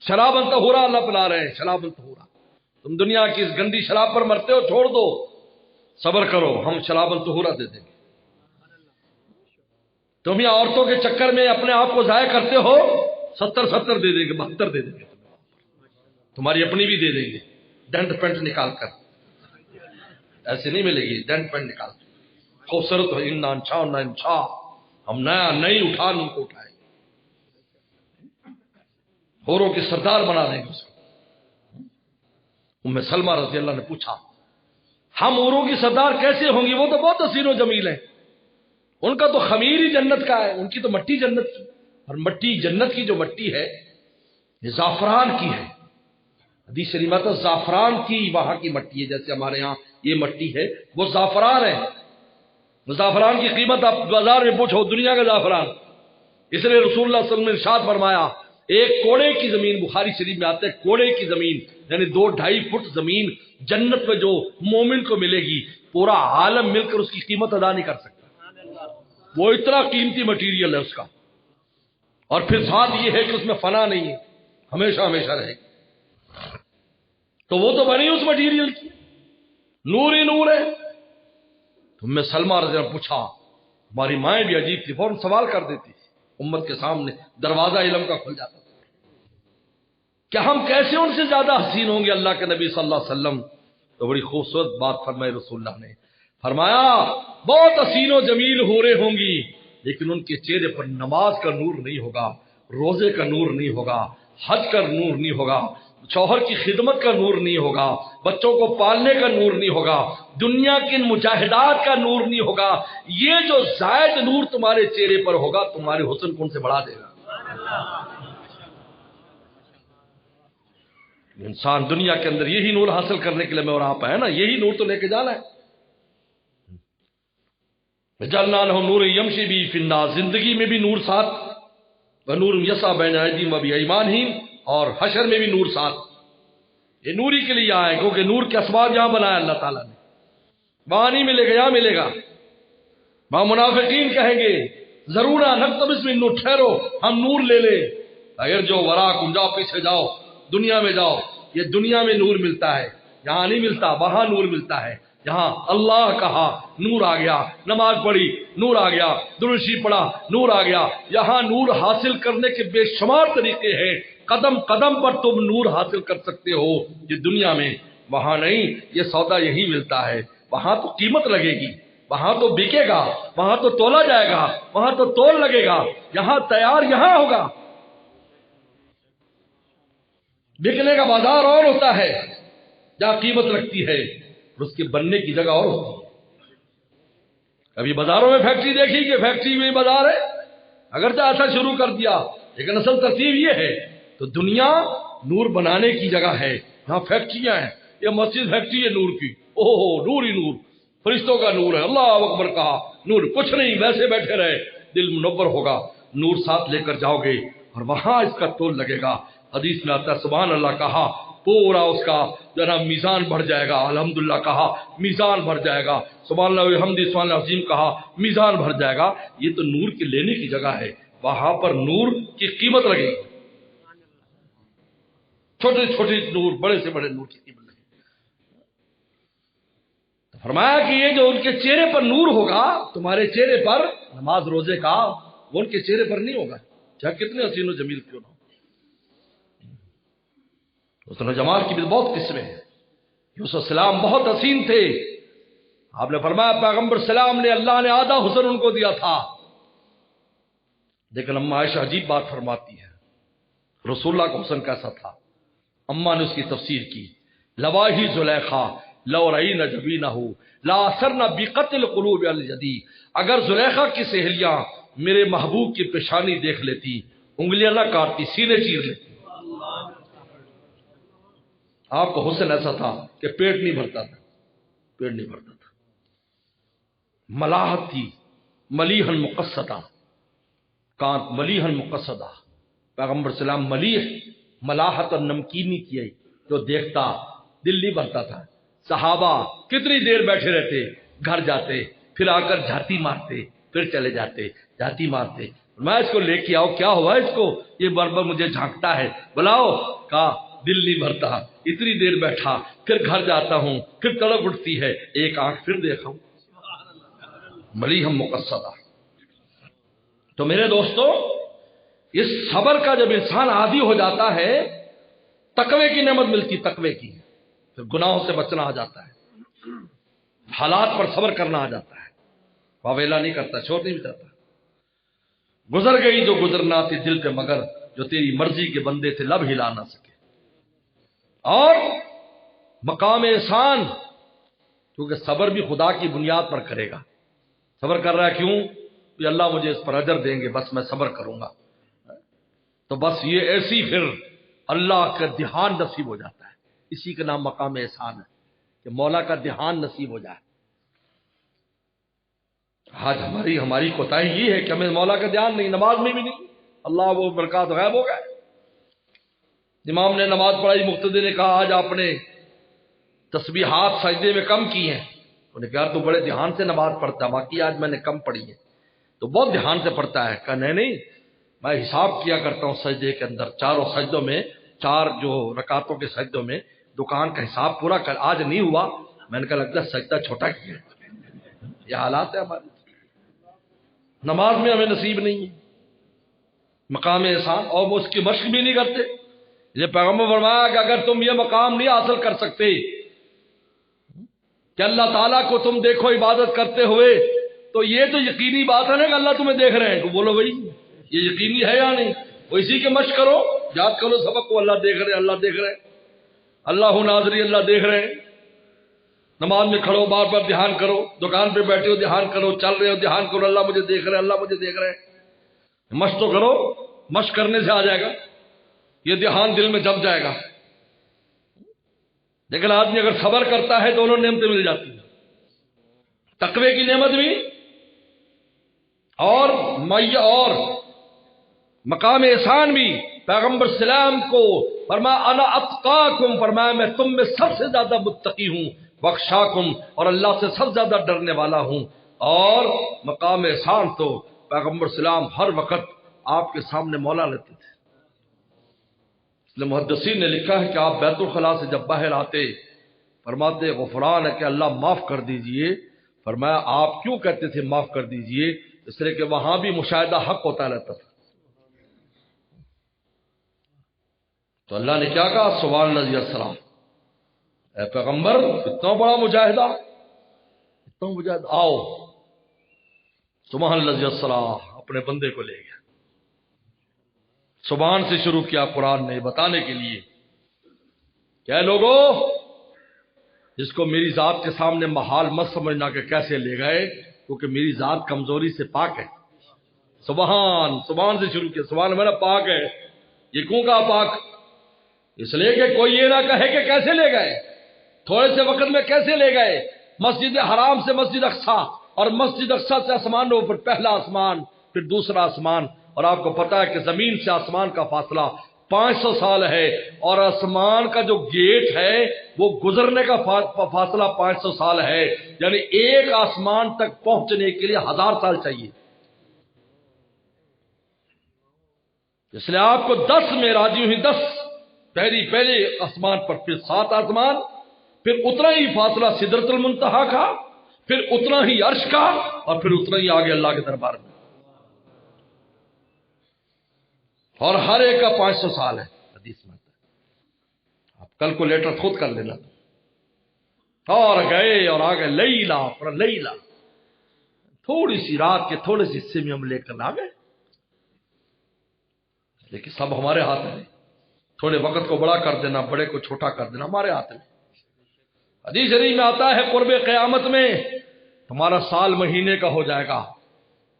شراب طہورا اللہ پلا رہے ہیں، شراب طہورا۔ تم دنیا کی اس گندی شراب پر مرتے ہو، چھوڑ دو، صبر کرو، ہم شراب طہورا دے دیں گے۔ تم یہ عورتوں کے چکر میں اپنے آپ کو ضائع کرتے ہو، 70 دے دیں گے، 72 دے دیں گے، تمہاری اپنی بھی دے دیں گے، ڈنٹ پینٹ نکال کر، ایسے نہیں ملے گی، ڈنٹ پینٹ نکال کر، خوبصورت ہو، انشاء ہم نیا نئی اٹھان ان کو اٹھائیں گے، حوروں کے سردار بنا دیں گے اس کو۔ ام سلمہ رضی اللہ نے پوچھا ہم حوروں کی سردار کیسے ہوں گی، وہ تو بہت حسین و جمیل ہیں، ان کا تو خمیر ہی جنت کا ہے، ان کی تو مٹی جنت کی، اور مٹی جنت کی جو مٹی ہے یہ زعفران کی ہے، حدیث شریف میں تو زعفران کی وہاں کی مٹی ہے، جیسے ہمارے ہاں یہ مٹی ہے، وہ زعفران ہے۔ زعفران کی قیمت آپ بازار میں پوچھو، دنیا کا زعفران، اس لیے رسول اللہ صلی اللہ علیہ وسلم نے ارشاد فرمایا ایک کوڑے کی زمین، بخاری شریف میں آتا ہے کوڑے کی زمین، یعنی 2-2.5 فٹ زمین جنت میں جو مومن کو ملے گی، پورا عالم مل کر اس کی قیمت ادا نہیں کر سکتا، وہ اتنا قیمتی مٹیریل ہے اس کا، اور پھر ساتھ یہ ہے کہ اس میں فنا نہیں ہے، ہمیشہ ہمیشہ رہے گی۔ تو وہ تو بنی اس مٹیریل کی، نور ہی نور ہے۔ تم میں سلمہ رضی اللہ عنہ پوچھا، ہماری مائیں بھی عجیب تھی، فوراً سوال کر دیتی تھی، امت کے سامنے دروازہ علم کا کھل جاتا تھا۔ کہ ہم کیسے ان سے زیادہ حسین ہوں گے اللہ کے نبی صلی اللہ علیہ وسلم؟ تو بڑی خوبصورت بات فرمائی رسول اللہ نے، فرمایا بہت حسین و جمیل حوریں ہوں گی، لیکن ان کے چہرے پر نماز کا نور نہیں ہوگا، روزے کا نور نہیں ہوگا، حج کا نور نہیں ہوگا، شوہر کی خدمت کا نور نہیں ہوگا، بچوں کو پالنے کا نور نہیں ہوگا، دنیا کی مجاہدات کا نور نہیں ہوگا۔ یہ جو زائد نور تمہارے چہرے پر ہوگا تمہارے حسن کو ان سے بڑھا دے گا۔ انسان دنیا کے اندر یہی نور حاصل کرنے کے لیے میں اور آپ ہے نا، یہی نور تو لے کے جانا ہے۔ جلنا لہو نور یمشی بھی فی الناس، زندگی میں بھی نور ساتھ، ونور یسعی بین ایدیہم وبایمانہم، اور حشر میں بھی نور ساتھ۔ یہ نوری کے لیے آئے کیونکہ نور کے اسباب یہاں بنایا اللہ تعالیٰ نے، وہاں نہیں ملے گا، یہاں ملے گا۔ وہاں منافقین کہیں گے ضرور نقتبس من نور، ٹھہرو ہم نور لے لیں، اگر جو وراکم، جاؤ پیچھے جاؤ، دنیا میں جاؤ، یہ دنیا میں نور ملتا ہے، یہاں نہیں ملتا، وہاں نور ملتا ہے۔ یہاں اللہ کہا نور آ گیا، نماز پڑھی نور آ گیا، درود شریف پڑھا نور آ گیا۔ یہاں نور حاصل کرنے کے بے شمار طریقے ہیں، قدم قدم پر تم نور حاصل کر سکتے ہو، یہ دنیا میں، وہاں نہیں۔ یہ سودا یہی ملتا ہے، وہاں تو قیمت لگے گی، وہاں تو بکے گا، وہاں تو تولا جائے گا، وہاں تو تول لگے گا، یہاں تیار یہاں ہوگا۔ بکنے کا بازار اور ہوتا ہے جہاں قیمت لگتی ہے، اور اس کے بننے کی جگہ اور ہوتی ہے۔ کبھی بازاروں میں فیکٹری دیکھی کہ فیکٹری میں بازار ہے، اگرچہ ایسا شروع کر دیا، لیکن اصل ترتیب یہ ہے۔ تو دنیا نور بنانے کی جگہ ہے، یہاں فیکٹریاں ہیں، یہ مسجد فیکٹری ہے نور کی، اوہ نور ہی نور، فرشتوں کا نور ہے، اللہ اکبر کہا، نور کچھ نہیں، ویسے بیٹھے رہے، دل منور ہوگا، نور ساتھ لے کر جاؤ گے اور وہاں اس کا تول لگے گا۔ حدیث میں آتا ہے سبحان اللہ کہا، پورا اس کا جناب میزان بڑھ جائے گا، الحمدللہ کہا میزان بڑھ جائے گا، سبحان اللہ والحمد سبحان اللہ عظیم کہا میزان بڑھ جائے گا۔ یہ تو نور کے لینے کی جگہ ہے، وہاں پر نور کی قیمت لگے گی، چھوٹے چھوٹے نور، بڑے سے بڑے نور کی قیمت لگے گی۔ تو فرمایا کہ یہ جو ان کے چہرے پر نور ہوگا، تمہارے چہرے پر نماز روزے کا، وہ ان کے چہرے پر نہیں ہوگا، چاہے کتنے حسین و جمیل کیوں نہ ہو۔ حسن و جمال کی بھی بہت قسمیں ہیں۔ یوسف السلام بہت حسین تھے، آپ نے فرمایا پیغمبر السلام نے اللہ نے آدھا حسن ان کو دیا تھا، لیکن اماں عائشہ عجیب بات فرماتی ہے، رسول اللہ کا حسن کیسا تھا؟ اماں نے اس کی تفسیر کی، لواہی زلیخا لو رئین جبینہ لا اثرنا بقتل قلوب الجدی، اگر زلیخا کی سہیلیاں میرے محبوب کی پیشانی دیکھ لیتی، انگلیاں نہ کاٹتی، سینے چیر لیتی۔ آپ کو حسن ایسا تھا کہ پیٹ نہیں بھرتا تھا، پیٹ نہیں بھرتا تھا، ملاحت تھی، ملیحن مقصدہ، کانت ملیحن مقصدہ، پیغمبر سلام ملیح، ملاحت اور نمکینی کی، جو دیکھتا دل نہیں بھرتا تھا۔ صحابہ کتنی دیر بیٹھے رہتے، گھر جاتے، پھر آ کر جھاتی مارتے، پھر چلے جاتے، جھاتی مارتے، میں اس کو لے کے آؤ، کیا ہوا اس کو، یہ بار بار مجھے جھانکتا ہے، بلاؤ، کہا دل نہیں بھرتا، اتنی دیر بیٹھا، پھر گھر جاتا ہوں، پھر تڑپ اٹھتی ہے، ایک آنکھ پھر دیکھا ہوں، ملیحم مقصدہ۔ تو میرے دوستو، اس صبر کا جب انسان عادی ہو جاتا ہے، تقوی کی نعمت ملتی، تقوی کی، پھر گناہوں سے بچنا آ جاتا ہے، حالات پر صبر کرنا آ جاتا ہے، واویلا نہیں کرتا، چھوڑ نہیں جاتا۔ گزر گئی جو گزرنا تھی دل پہ مگر، جو تیری مرضی کے بندے تھے لب ہلا نہ سکے۔ اور مقام احسان، کیونکہ صبر بھی خدا کی بنیاد پر کرے گا۔ صبر کر رہا ہے کیوں؟ کہ اللہ مجھے اس پر اجر دیں گے، بس میں صبر کروں گا، تو بس یہ ایسی پھر اللہ کا دھیان نصیب ہو جاتا ہے، اسی کا نام مقام احسان ہے کہ مولا کا دھیان نصیب ہو جائے۔ آج ہماری کوتاہی یہ ہے کہ ہمیں مولا کا دھیان نہیں، نماز میں بھی نہیں، اللہ وہ برکات غائب ہو گئے۔ امام نے نماز پڑھائی، مقتدی نے کہا آج آپ نے تسبیحات سجدے میں کم کی ہیں، انہوں نے کہا تو بڑے دھیان سے نماز پڑھتا، باقی آج میں نے کم پڑھی ہے، تو بہت دھیان سے پڑھتا ہے۔ کہا نہیں، میں حساب کیا کرتا ہوں سجدے کے اندر، چاروں سجدوں میں، چار جو رکعتوں کے سجدوں میں دکان کا حساب پورا کر، آج نہیں ہوا، میں نے کہا لگتا ہے سجدہ چھوٹا کیا ہے۔ یہ حالات ہے ہمارے، نماز میں ہمیں نصیب نہیں ہے مقام احسان، اور وہ اس کی مشق بھی نہیں کرتے۔ یہ پیغمبر فرمایا کہ اگر تم یہ مقام نہیں حاصل کر سکتے کہ اللہ تعالیٰ کو تم دیکھو عبادت کرتے ہوئے، تو یہ تو یقینی بات ہے نا کہ اللہ تمہیں دیکھ رہے ہیں، تو بولو بھائی یہ یقینی ہے یا نہیں؟ وہ اسی کے مشق کرو، یاد کرو سبق کو، اللہ دیکھ رہے ہیں، اللہ دیکھ رہے ہیں، اللہ ناظری، اللہ دیکھ رہے ہیں۔ نماز میں کھڑو بار بار دھیان کرو، دکان پہ بیٹھے ہو دھیان کرو، چل رہے ہو دھیان کرو، اللہ مجھے دیکھ رہے ہیں، اللہ مجھے دیکھ رہے ہیں۔ مشق تو کرو، مشق کرنے سے آ جائے گا، یہ دھیان دل میں جم جائے گا۔ لیکن آدمی اگر صبر کرتا ہے دونوں نعمتیں مل جاتی ہیں، تقوی کی نعمت بھی اور مقام احسان بھی۔ پیغمبر سلام کو فرمایا انا اتقاکم، فرمایا میں تم میں سب سے زیادہ متقی ہوں، واخشاکم، اور اللہ سے سب سے زیادہ ڈرنے والا ہوں۔ اور مقام احسان تو پیغمبر سلام ہر وقت آپ کے سامنے مولا لیتے تھے۔ اس لیے محدثین نے لکھا ہے کہ آپ بیت الخلاء سے جب باہر آتے فرماتے غفران ہے کہ اللہ معاف کر دیجئے۔ فرمایا آپ کیوں کہتے تھے معاف کر دیجئے؟ اس لیے کہ وہاں بھی مشاہدہ حق ہوتا رہتا تھا۔ تو اللہ نے کیا کہا؟ سبحان اللہ السلام، اے پیغمبر اتنا بڑا مجاہدہ، اتنا مجاہدہ، آؤ سبحان اللہ السلام، اپنے بندے کو لے گیا۔ سبحان سے شروع کیا قرآن نے بتانے کے لیے کہ اے لوگوں، جس کو میری ذات کے سامنے محال مت سمجھنا کہ کیسے لے گئے، کیونکہ میری ذات کمزوری سے پاک ہے۔ سبحان سے شروع کیا، سبحان میرا پاک ہے۔ یہ کیوں کہا پاک؟ اس لیے کہ کوئی یہ نہ کہے کہ کیسے لے گئے، تھوڑے سے وقت میں کیسے لے گئے۔ مسجد حرام سے مسجد اقصیٰ، اور مسجد اقصیٰ سے آسمانوں پر پہلا آسمان، پھر دوسرا آسمان، اور آپ کو پتا ہے کہ زمین سے آسمان کا فاصلہ 500 سال ہے، اور آسمان کا جو گیٹ ہے وہ گزرنے کا فاصلہ 500 سال ہے، یعنی ایک آسمان تک پہنچنے کے لیے 1000 سال چاہیے۔ اس لیے آپ کو 10 معراجیں ہوئی، 10 پہلے آسمان پر، پھر 7 آسمان، پھر اتنا ہی فاصلہ سدرۃ المنتہا کا، پھر اتنا ہی عرش کا، اور پھر اتنا ہی آگے اللہ کے دربار میں، اور ہر ایک کا 500 سال ہے۔ حدیث میں آپ کیلکولیٹر خود کر لینا۔ اور گئے اور آگے لیلا پر لیلا، تھوڑی سی رات کے تھوڑے سے حصے میں ہم لے کر آ گئے، لیکن سب ہمارے ہاتھ میں، تھوڑے وقت کو بڑا کر دینا، بڑے کو چھوٹا کر دینا ہمارے ہاتھ میں۔ حدیث شریف میں آتا ہے قرب قیامت میں تمہارا سال مہینے کا ہو جائے گا،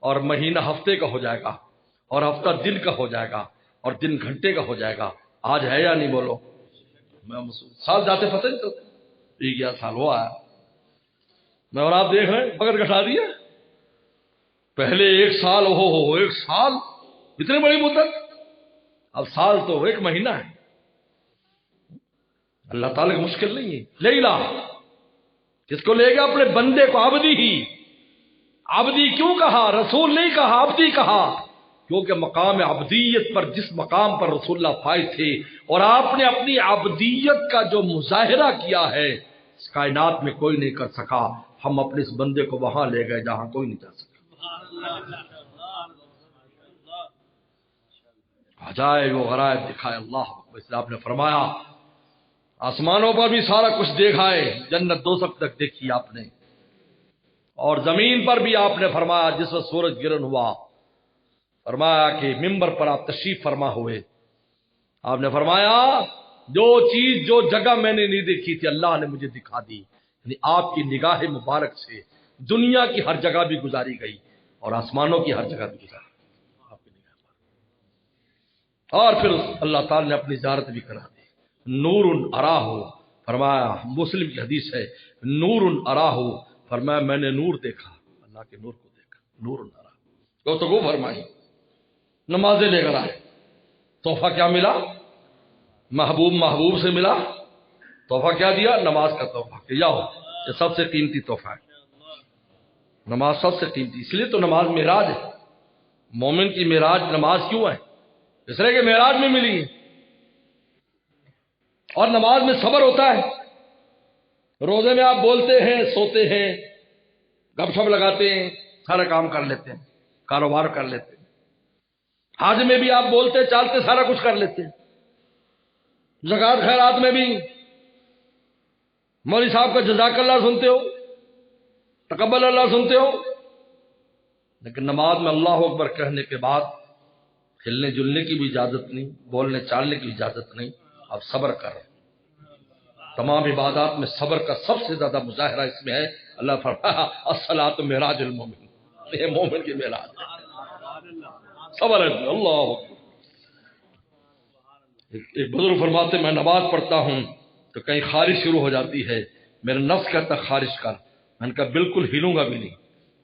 اور مہینہ ہفتے کا ہو جائے گا، اور ہفتہ دن کا ہو جائے گا، اور دن گھنٹے کا ہو جائے گا۔ آج ہے یا نہیں بولو؟ سال جاتے پتہ نہیں چلتا، 11 سال ہوا ہے، میں اور آپ دیکھ رہے ہیں بغیر گھٹا دیا۔ پہلے 1 سال، ہو 1 سال اتنی بڑی مدت، اب سال تو 1 مہینہ ہے۔ اللہ تعالیٰ کی مشکل نہیں ہے۔ لیلا کس کو لے گا؟ اپنے بندے کو، عبدی ہی۔ عبدی کیوں کہا؟ رسول نہیں کہا، عبدی کہا، کیونکہ مقام عبدیت پر، جس مقام پر رسول اللہ فائز تھے، اور آپ نے اپنی عبدیت کا جو مظاہرہ کیا ہے اس کائنات میں کوئی نہیں کر سکا، ہم اپنے اس بندے کو وہاں لے گئے جہاں کوئی نہیں جا سکا۔ عجائب و غرائب دکھائے اللہ، اس لیے آپ نے فرمایا آسمانوں پر بھی سارا کچھ دیکھا ہے، جنت دوزخ تک دیکھی آپ نے، اور زمین پر بھی آپ نے فرمایا جس وقت سورج گرہن ہوا، فرمایا کہ ممبر پر آپ تشریف فرما ہوئے، آپ نے فرمایا جو چیز جو جگہ میں نے نہیں دیکھی تھی اللہ نے مجھے دکھا دی، یعنی آپ کی نگاہ مبارک سے دنیا کی ہر جگہ بھی گزاری گئی، اور آسمانوں کی ہر جگہ بھی گزاری آپ کی نگاہ پر۔ اور پھر اللہ تعالی نے اپنی زیارت بھی کرا دی۔ نور اراہ، فرمایا مسلم کی حدیث ہے، نور اراہ، فرمایا میں نے نور دیکھا، اللہ کے نور کو دیکھا، نور اراہ۔ گفتگو فرمائی، نمازیں لے کر آئے، تحفہ کیا ملا؟ محبوب سے ملا، تحفہ کیا دیا؟ نماز کا تحفہ، کہ جاؤ یہ سب سے قیمتی تحفہ ہے، نماز سب سے قیمتی۔ اس لیے تو نماز معراج ہے، مومن کی معراج نماز کیوں ہے؟ اس لیے کہ معراج میں ملی ہے۔ اور نماز میں صبر ہوتا ہے، روزے میں آپ بولتے ہیں، سوتے ہیں، گپ شپ لگاتے ہیں، سارا کام کر لیتے ہیں، کاروبار کر لیتے ہیں، حج میں بھی آپ بولتے چالتے سارا کچھ کر لیتے ہیں، زکات خیرات میں بھی مولوی صاحب کا جزاک اللہ سنتے ہو، تقبل اللہ سنتے ہو، لیکن نماز میں اللہ اکبر کہنے کے بعد ہلنے جلنے کی بھی اجازت نہیں، بولنے چالنے کی بھی اجازت نہیں. اب صبر کر. تمام عبادات میں صبر کا سب سے زیادہ مظاہرہ اس میں ہے. اللہ فرمایا الصلاۃ معراج المومن، یہ مومن کی معراج صبر ہے. اللہ اکبر. ایک بزرگ فرماتے میں نماز پڑھتا ہوں تو کہیں خارش شروع ہو جاتی ہے، میرا نفس کہتا خارش کر. میں نے کہا بالکل ہلوں گا بھی نہیں،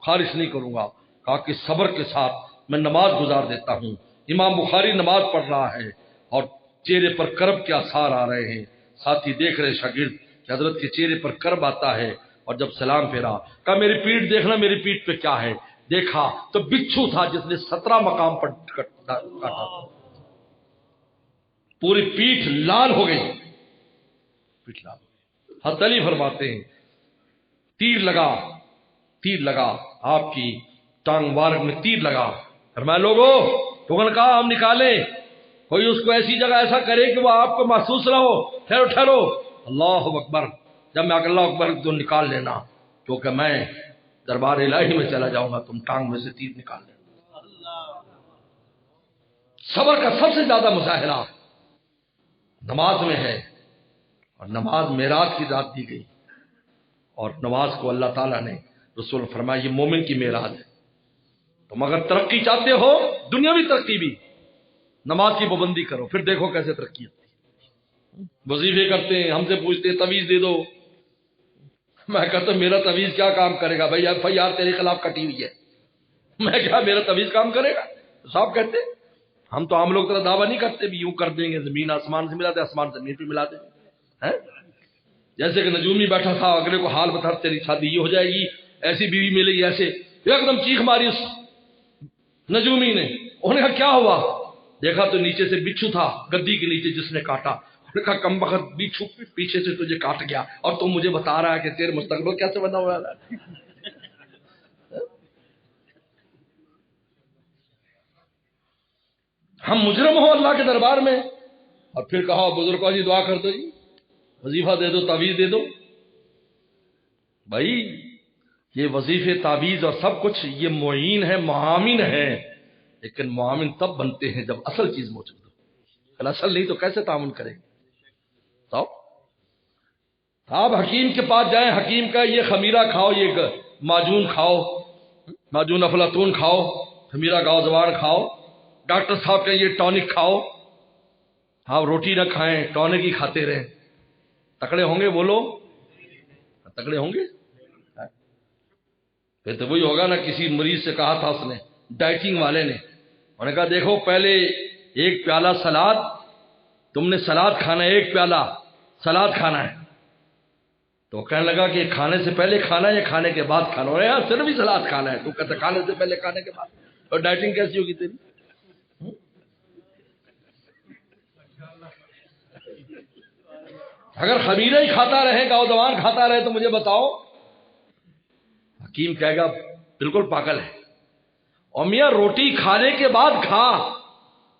خارش نہیں کروں گا. کہا کہ صبر کے ساتھ میں نماز گزار دیتا ہوں. امام بخاری نماز پڑھ رہا ہے اور چہرے پر کرب کے آثار آ رہے ہیں. ساتھی دیکھ رہے شاگرد کہ حضرت کے چہرے پر کرب آتا ہے، اور جب سلام پھیرا کہا میری پیٹھ دیکھنا، میری پیٹھ پہ کیا ہے. دیکھا تو بچھو تھا جس نے 17 مقام پر کاٹا. پوری پیٹھ لال ہو گئی، پیٹھ لال. حضرت علی فرماتے ہیں تیر لگا آپ کی ٹانگ مبارک میں تیر لگا. فرمایا لوگوں ٹھکن کہا ہم نکالیں، کوئی اس کو ایسی جگہ ایسا کرے کہ وہ آپ کو محسوس نہ ہو. ٹھہرو. اللہ اکبر. جب میں اللہ اکبر تو نکال لینا، کیونکہ میں دربار الہی میں چلا جاؤں گا، تم ٹانگ میں سے تیر نکال لینا. صبر کا سب سے زیادہ مظاہرہ نماز میں ہے، اور نماز معراج کی رات دی گئی، اور نماز کو اللہ تعالیٰ نے رسول فرمایا یہ مومن کی معراج ہے. تم اگر ترقی چاہتے ہو، دنیاوی ترقی بھی، نماز کی پابندی کرو، پھر دیکھو کیسے ترقی ہوتی ہے. وظیفے کرتے ہیں، ہم سے پوچھتے ہیں تعویذ دے دو. میں کہتا ہوں میرا تعویذ کیا کام کرے گا بھائی؟ FIR تیرے خلاف کٹی ہوئی ہے، میں کیا میرا تعویذ کام کرے گا؟ صاحب کہتے ہیں ہم تو عام لوگ طرح دعویٰ نہیں کرتے بھی یوں کر دیں گے، زمین آسمان سے ملا دے، آسمان زمین پہ ملا دیں. جیسے کہ نجومی بیٹھا تھا، اگلے کو حال بتا تیری شادی یہ ہو جائے گی، ایسی بیوی ملے گی، ایسے ایک دم چیخ ماری اس نجومی نے. انہوں نے کہا کیا ہوا؟ دیکھا تو نیچے سے بچھو تھا گدی کے نیچے جس نے کاٹا. انہوں نے کہا کم بخت بچھو پیچھے سے تجھے کاٹ گیا اور تم مجھے بتا رہا ہے کہ تیرے مستقبل کیسے بنا ہوا ہے. ہم مجرم ہو اللہ کے دربار میں، اور پھر کہا بزرگوں جی دعا کر دو، جی وظیفہ دے دو، تعویذ دے دو. بھائی یہ وظیفے تعویذ اور سب کچھ یہ معین ہے، معاون ہے، لیکن معاون تب بنتے ہیں جب اصل چیز موجود ہو. اصل نہیں تو کیسے تعاون کریں؟ تو آپ حکیم کے پاس جائیں، حکیم کا یہ خمیرہ کھاؤ، یہ معجون کھاؤ، معجون افلاطون کھاؤ، خمیرہ گاؤ زبان کھاؤ. ڈاکٹر صاحب کہیں یہ ٹونک کھاؤ، آپ روٹی نہ کھائیں ٹونک ہی کھاتے رہیں، تکڑے ہوں گے؟ بولو تکڑے ہوں گے؟ پھر تو وہی ہوگا نا، کسی مریض سے کہا تھا اس نے، ڈائٹنگ والے نے، انہوں نے کہا دیکھو پہلے ایک پیالہ سلاد، تم نے سلاد کھانا ہے، ایک پیالہ سلاد کھانا ہے. تو کہنے لگا کہ کھانے سے پہلے کھانا ہے یا کھانے کے بعد کھانا ہے؟ یار صرف ہی سلاد کھانا ہے. تو کہتے کھانے سے پہلے کھانے کے بعد. اور ڈائٹنگ کیسی ہوگی تیری؟ اگر خمیرہ ہی کھاتا رہے، گاؤ دوان کھاتا رہے، تو مجھے بتاؤ. حکیم کہے گا بالکل پاگل ہے. اور میاں روٹی کھانے کے بعد کھا،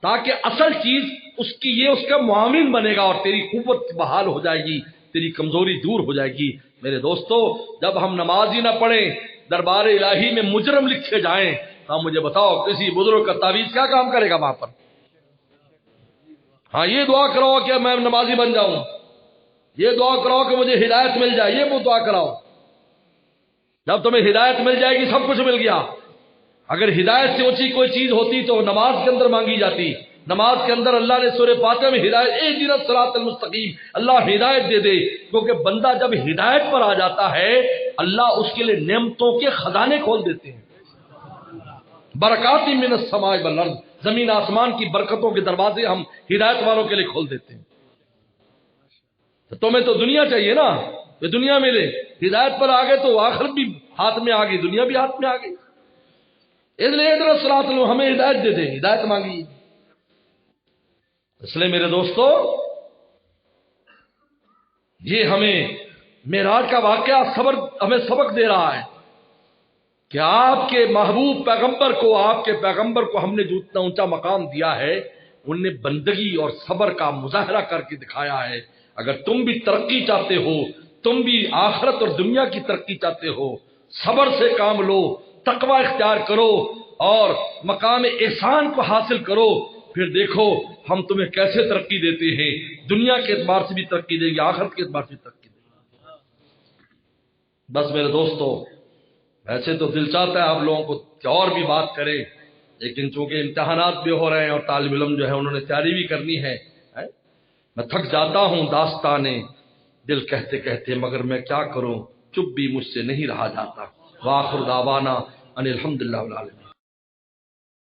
تاکہ اصل چیز اس کی یہ اس کا معاون بنے گا، اور تیری قوت بحال ہو جائے گی، تیری کمزوری دور ہو جائے گی. میرے دوستو جب ہم نماز ہی نہ پڑھیں، دربار الہی میں مجرم لکھے جائیں، تو مجھے بتاؤ کسی بزرگ کا تعویذ کیا کام کرے گا وہاں پر؟ ہاں یہ دعا کراؤ کہ میں نمازی بن جاؤں، یہ دعا کراؤ کہ مجھے ہدایت مل جائے، یہ وہ دعا کراؤ. جب تمہیں ہدایت مل جائے گی سب کچھ مل گیا. اگر ہدایت سے اونچی کوئی چیز ہوتی تو نماز کے اندر مانگی جاتی. نماز کے اندر اللہ نے سورہ فاتحہ میں ہدایت، اہدنا الصراط المستقیم، اللہ ہدایت دے دے. کیونکہ بندہ جب ہدایت پر آ جاتا ہے، اللہ اس کے لیے نعمتوں کے خزانے کھول دیتے ہیں. برکات من السماء والارض، زمین آسمان کی برکتوں کے دروازے ہم ہدایت والوں کے لیے کھول دیتے ہیں. تو تمہیں تو دنیا چاہیے نا، یہ دنیا ملے. ہدایت پر آ گئے تو آخرت بھی ہاتھ میں آ گئی، دنیا بھی ہاتھ میں آ گئی. اس لیے ادھر صراط لو، ہمیں ہدایت دے دے، ہدایت مانگی. اس لیے میرے دوستو یہ ہمیں معراج کا واقعہ صبر ہمیں سبق دے رہا ہے کہ آپ کے محبوب پیغمبر کو، آپ کے پیغمبر کو ہم نے جو اتنا اونچا مقام دیا ہے، ان نے بندگی اور صبر کا مظاہرہ کر کے دکھایا ہے۔ اگر تم بھی ترقی چاہتے ہو، تم بھی آخرت اور دنیا کی ترقی چاہتے ہو، صبر سے کام لو، تقوی اختیار کرو اور مقام احسان کو حاصل کرو، پھر دیکھو ہم تمہیں کیسے ترقی دیتے ہیں، دنیا کے اعتبار سے بھی ترقی دیں گے، آخرت کے اعتبار سے بھی ترقی دیں گے۔ بس میرے دوستو، ایسے تو دل چاہتا ہے آپ لوگوں کو کہ اور بھی بات کریں، لیکن چونکہ امتحانات بھی ہو رہے ہیں اور طالب علم جو ہے انہوں نے تیاری بھی کرنی ہے، میں تھک جاتا ہوں داستانے دل کہتے کہتے، مگر میں کیا کروں، چپ بھی مجھ سے نہیں رہا جاتا۔ وآخر دعوانا ان الحمدللہ رب العالمین۔